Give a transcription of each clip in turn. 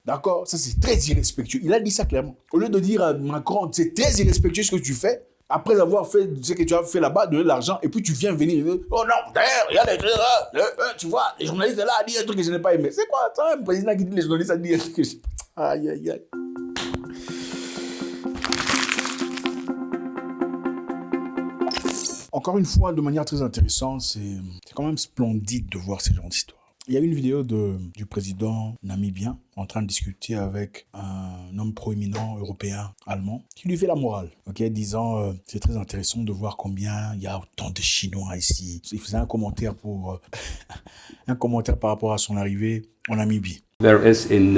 D'accord? Ça, c'est très irrespectueux. Il a dit ça clairement. Au lieu de dire à Macron, c'est très irrespectueux ce que tu fais, après avoir fait ce que tu as fait là-bas, donner de l'argent, et puis tu viens venir, oh non, d'ailleurs, il y a des trucs là, tu vois, les journalistes là, disent un truc que je n'ai pas aimé. C'est quoi ça, un président qui dit les journalistes, dit un truc que je... Aïe, aïe, aïe. Encore une fois, de manière très intéressante, c'est quand même splendide de voir ces genres d'histoires. Il y a une vidéo du président namibien en train de discuter avec un homme proéminent européen allemand qui lui fait la morale, disant c'est très intéressant de voir combien il y a autant de Chinois ici. Il faisait un commentaire par rapport à son arrivée en Namibie. Whereas in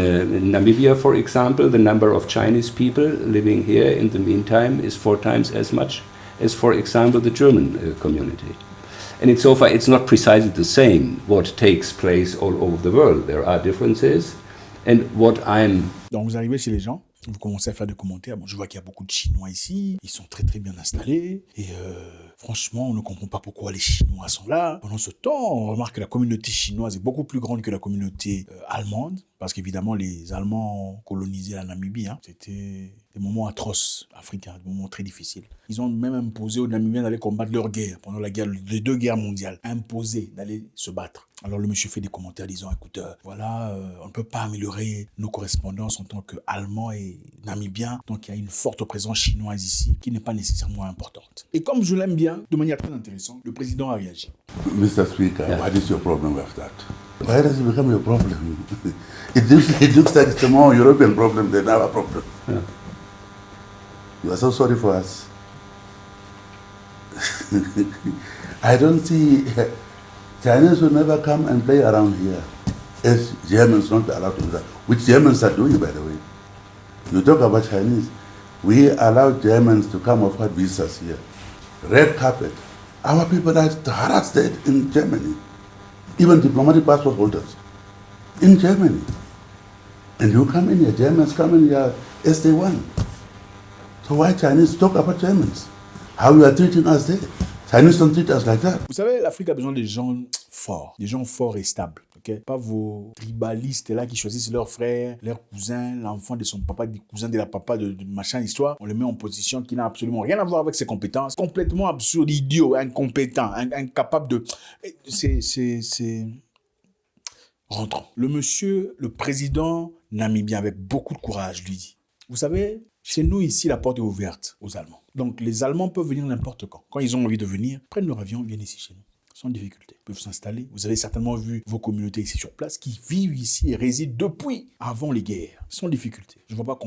Namibia, for example, the number of Chinese people living here in the meantime is 4 times as much as, for example, the German community. And so far, it's not precisely the same what takes place all over the world. There are differences. And what I'm... Donc, vous arrivez chez les gens, vous commencez à faire des commentaires. Bon, je vois qu'il y a beaucoup de Chinois ici. Ils sont très, très bien installés. Et franchement, on ne comprend pas pourquoi les Chinois sont là. Pendant ce temps, on remarque que la communauté chinoise est beaucoup plus grande que la communauté allemande. Parce qu'évidemment, les Allemands ont colonisé la Namibie. C'était des moments atroces africains, des moments très difficiles. Ils ont même imposé aux Namibiens d'aller combattre leur guerre pendant les 2 guerres mondiales. Imposé d'aller se battre. Alors le monsieur fait des commentaires disant, écoute, on ne peut pas améliorer nos correspondances en tant qu'Allemands et Namibiens. Donc il y a une forte présence chinoise ici qui n'est pas nécessairement importante. Et comme je l'aime bien, de manière très intéressante, le président a réagi. Mr. Speaker, what is your problem with that? Why does it become your problem? It looks like it's a more European problem than our problem. Yeah. You are so sorry for us. I don't see... Chinese will never come and play around here. As Germans not allowed to do that. Which Germans are doing, by the way. You talk about Chinese. We allow Germans to come offer visas here. Red carpet. Our people are harassed in Germany. Even diplomatic passport holders. In Germany. And you come in here, Germans come in here as they want. So why Chinese talk about Germans? How you are treating us there? Chinese don't treat us like that. Vous savez, l'Afrique a besoin des gens forts et stables. Pas vos tribalistes là qui choisissent leur frère, leur cousin, l'enfant de son papa, du cousin de la papa, de machin histoire. On le met en position qui n'a absolument rien à voir avec ses compétences. Complètement absurde, idiot, incompétent, incapable de... C'est... Rentrons. Le président namibien, avec beaucoup de courage, lui dit, vous savez, chez nous ici, la porte est ouverte aux Allemands. Donc les Allemands peuvent venir n'importe quand. Quand ils ont envie de venir, prennent leur avion, viennent ici chez nous. Sans difficulté. Ils peuvent s'installer. Vous avez certainement vu vos communautés ici sur place qui vivent ici et résident depuis avant les guerres. Sans difficulté. Je ne vois pas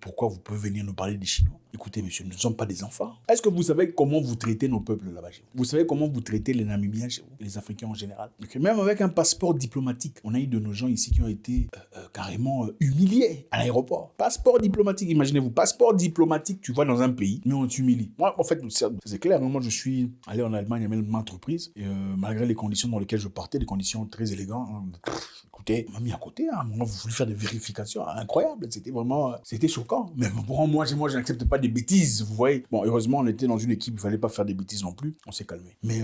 pourquoi vous pouvez venir nous parler des Chinois. Écoutez, monsieur, nous ne sommes pas des enfants. Est-ce que vous savez comment vous traitez nos peuples là-bas chez vous? Vous savez comment vous traitez les Namibiens chez vous, les Africains en général? Donc, même avec un passeport diplomatique, on a eu de nos gens ici qui ont été carrément humiliés à l'aéroport. Passeport diplomatique, imaginez-vous, passeport diplomatique, tu vas dans un pays, mais on t'humilie. Moi, en fait, c'est clair, moi je suis allé en Allemagne à même entreprise, et malgré les conditions dans lesquelles je partais, des conditions très élégantes, écoutez, on m'a mis à côté, on voulu faire des vérifications incroyables, c'était vraiment, c'était choquant. Mais pour moi, je n'accepte pas des bêtises, vous voyez. Bon, heureusement, on était dans une équipe, il ne fallait pas faire des bêtises non plus, on s'est calmé. Mais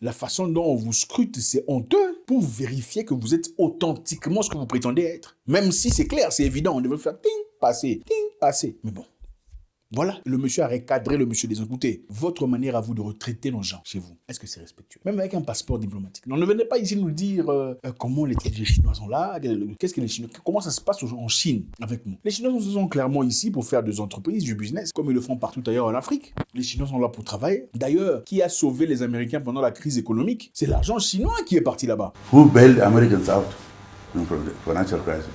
la façon dont on vous scrute, c'est honteux pour vérifier que vous êtes authentiquement ce que vous prétendez être. Même si c'est clair, c'est évident, on devait faire ting, passer. Mais bon. Voilà, le monsieur a recadré le monsieur des écoutez, votre manière à vous de retraiter nos gens chez vous, est-ce que c'est respectueux? Même avec un passeport diplomatique. Non, ne venez pas ici nous dire comment les Chinois sont là, qu'est-ce que les Chinois, comment ça se passe en Chine avec nous. Les Chinois sont clairement ici pour faire des entreprises, du business, comme ils le font partout ailleurs en Afrique. Les Chinois sont là pour travailler. D'ailleurs, qui a sauvé les Américains pendant la crise économique? C'est l'argent chinois qui est parti là-bas. Who bailed Americans out from the financial crisis?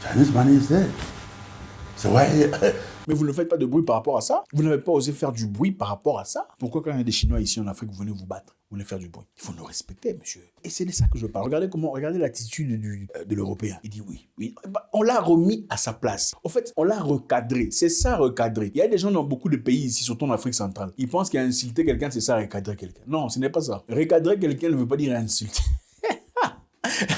Chinese money is there. So why... Mais vous ne faites pas de bruit par rapport à ça. Vous n'avez pas osé faire du bruit par rapport à ça. Pourquoi quand il y a des Chinois ici en Afrique, vous venez vous battre? Vous venez faire du bruit. Il faut nous respecter, monsieur. Et c'est de ça que je parle. Regardez l'attitude de l'Européen. Il dit oui. On l'a remis à sa place. En fait, on l'a recadré. C'est ça, recadrer. Il y a des gens dans beaucoup de pays ici, surtout en Afrique centrale. Ils pensent qu'insulter quelqu'un, c'est ça, recadrer quelqu'un. Non, ce n'est pas ça. Recadrer quelqu'un ne veut pas dire insulter.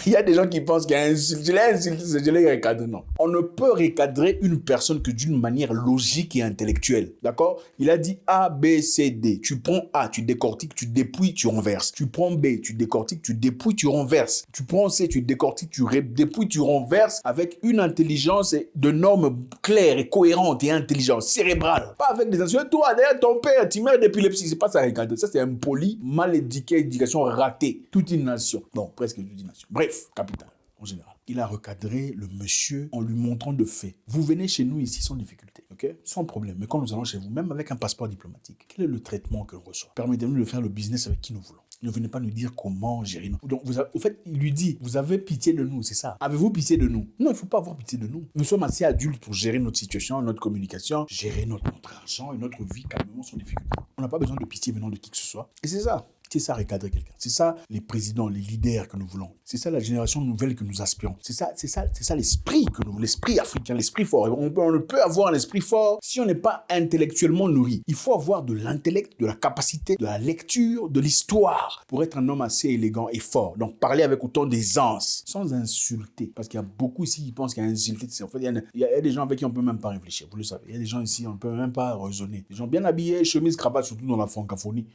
Il y a des gens qui pensent qu'il y a insulte. Je l'ai insulté, je l'ai recadré. Non. On ne peut recadrer une personne que d'une manière logique et intellectuelle. D'accord? Il a dit A, B, C, D. Tu prends A, tu décortiques, tu dépouilles, tu renverses. Tu prends B, tu décortiques, tu dépouilles, tu renverses. Tu prends C, tu décortiques, tu dépouilles, tu renverses avec une intelligence et de normes claires et cohérentes et intelligentes, cérébrales. Pas avec des insultes. Toi, d'ailleurs, ton père, tu meurs d'épilepsie. C'est pas ça, recadrer. Ça, c'est impoli, mal éduqué, éducation ratée. Toute une nation. Bon, presque toute une nation. Bref, capitale, en général. Il a recadré le monsieur en lui montrant de fait. Vous venez chez nous ici sans difficulté, ok? Sans problème. Mais quand nous allons chez vous, même avec un passeport diplomatique, quel est le traitement que l'on reçoit? Permettez-nous de faire le business avec qui nous voulons. Ne venez pas nous dire comment gérer. Donc, au fait, il lui dit, vous avez pitié de nous, c'est ça. Avez-vous pitié de nous? Non, il ne faut pas avoir pitié de nous. Nous sommes assez adultes pour gérer notre situation, notre communication, gérer notre argent et notre vie calmement sans difficulté. On n'a pas besoin de pitié venant de qui que ce soit. Et c'est ça. C'est ça, recadrer quelqu'un. C'est ça, les présidents, les leaders que nous voulons. C'est ça, la génération nouvelle que nous aspirons. C'est ça l'esprit que nous voulons, l'esprit africain, l'esprit fort. On ne peut avoir un esprit fort si on n'est pas intellectuellement nourri. Il faut avoir de l'intellect, de la capacité, de la lecture, de l'histoire pour être un homme assez élégant et fort. Donc, parler avec autant d'aisance, sans insulter. Parce qu'il y a beaucoup ici qui pensent qu'il y a insulté. En fait, il y a des gens avec qui on ne peut même pas réfléchir. Vous le savez. Il y a des gens ici, on ne peut même pas raisonner. Des gens bien habillés, chemise, cravate, surtout dans la francophonie.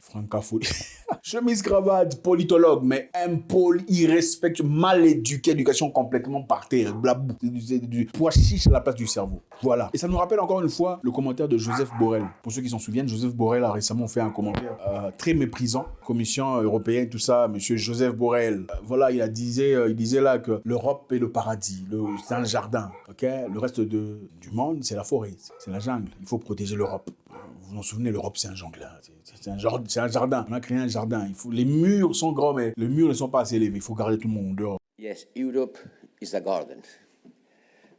Chemise, cravate, politologue, mais impoli, irrespectueux, mal éduqué, éducation complètement par terre, blabou, du pois chiche à la place du cerveau. Voilà. Et ça nous rappelle encore une fois le commentaire de Joseph Borrell. Pour ceux qui s'en souviennent, Joseph Borrell a récemment fait un commentaire très méprisant. Commission européenne, tout ça, monsieur Joseph Borrell. Voilà, il disait là que l'Europe est le paradis, c'est un jardin, ok? Le reste du monde, c'est la forêt, c'est la jungle. Il faut protéger l'Europe. Vous vous en souvenez, l'Europe, c'est un jungle. C'est un jardin. On a créé un jardin. Les murs sont grands, mais les murs ne sont pas assez élevés. Il faut garder tout le monde dehors. Yes, Europe is a garden.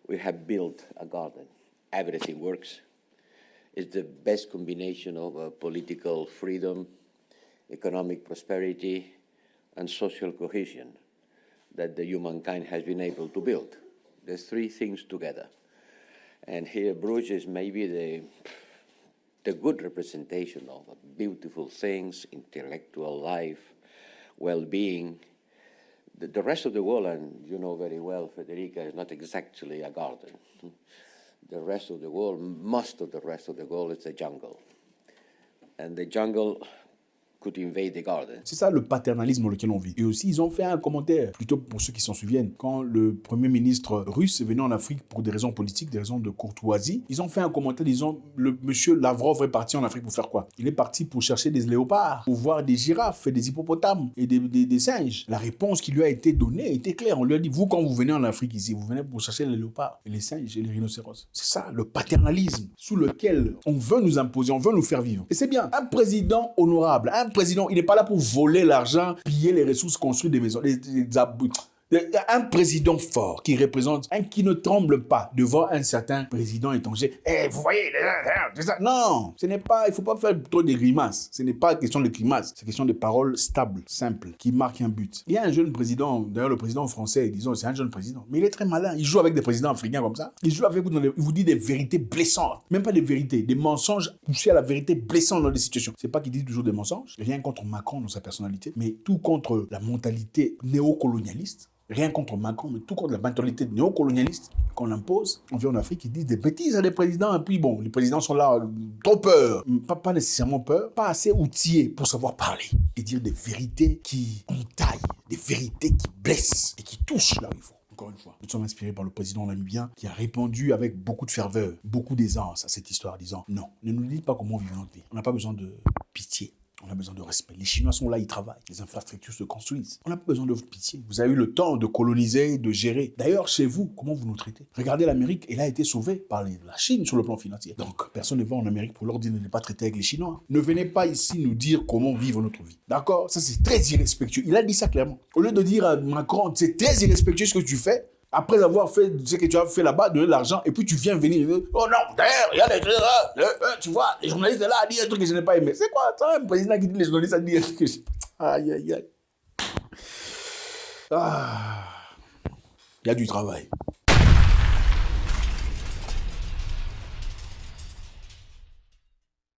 We have built a garden. Everything works. It's the best combination of political freedom, economic prosperity, and social cohesion that the humankind has been able to build. There's three things together. And here Bruges is maybe the good representation of beautiful things, intellectual life, well-being. The rest of the world, and you know very well, Federica, is not exactly a garden. The rest of the world, most of the rest of the world is a jungle. And the jungle could invade the garden. C'est ça le paternalisme dans lequel on vit. Et aussi, ils ont fait un commentaire, plutôt pour ceux qui s'en souviennent, quand le premier ministre russe est venu en Afrique pour des raisons politiques, des raisons de courtoisie, ils ont fait un commentaire disant, le monsieur Lavrov est parti en Afrique pour faire quoi? Il est parti pour chercher des léopards, pour voir des girafes et des hippopotames et des singes. La réponse qui lui a été donnée était claire. On lui a dit, vous, quand vous venez en Afrique ici, vous venez pour chercher les léopards et les singes et les rhinocéros. C'est ça, le paternalisme sous lequel on veut nous imposer, on veut nous faire vivre. Et c'est bien. Un président honorable, un président, il n'est pas là pour voler l'argent, piller les ressources, construire des maisons, un président fort qui représente, qui ne tremble pas devant un certain président étranger. Vous voyez, c'est ça. Non, ce n'est pas, il ne faut pas faire trop de grimaces. Ce n'est pas question de grimaces, c'est question de paroles stables, simples, qui marquent un but. Il y a un jeune président, d'ailleurs le président français, disons, c'est un jeune président, mais il est très malin. Il joue avec des présidents africains comme ça. Il joue avec vous, il vous dit des vérités blessantes. Même pas des vérités, des mensonges poussés à la vérité blessante dans des situations. C'est pas qu'il dit toujours des mensonges. Rien contre Macron dans sa personnalité, mais tout contre la mentalité néocolonialiste. Rien contre Macron, mais tout contre la mentalité néocolonialiste qu'on impose. On vient en Afrique, ils disent des bêtises à des présidents, et puis bon, les présidents sont là, trop peur. Pas nécessairement peur, pas assez outillés pour savoir parler et dire des vérités qui entaillent, des vérités qui blessent et qui touchent là où il faut. Encore une fois, nous sommes inspirés par le président namibien qui a répondu avec beaucoup de ferveur, beaucoup d'aisance à cette histoire, disant non, ne nous dites pas comment vivre notre vie. On n'a pas besoin de pitié. On a besoin de respect. Les Chinois sont là, ils travaillent. Les infrastructures se construisent. On n'a pas besoin de votre pitié. Vous avez eu le temps de coloniser, de gérer. D'ailleurs, chez vous, comment vous nous traitez? Regardez l'Amérique, elle a été sauvée par la Chine sur le plan financier. Donc, personne ne va en Amérique pour leur dire de ne pas traiter avec les Chinois. Ne venez pas ici nous dire comment vivre notre vie. D'accord? Ça, c'est très irrespectueux. Il a dit ça clairement. Au lieu de dire à Macron, c'est très irrespectueux ce que tu fais, après avoir fait ce que tu as fait là-bas, donner de l'argent, et puis tu viens venir, oh non, d'ailleurs, il y a des trucs là, tu vois, les journalistes là, disent un truc que je n'ai pas aimé. C'est quoi ça, un président qui dit les journalistes à dire un truc que je... Aïe, aïe, aïe. Il y a du travail.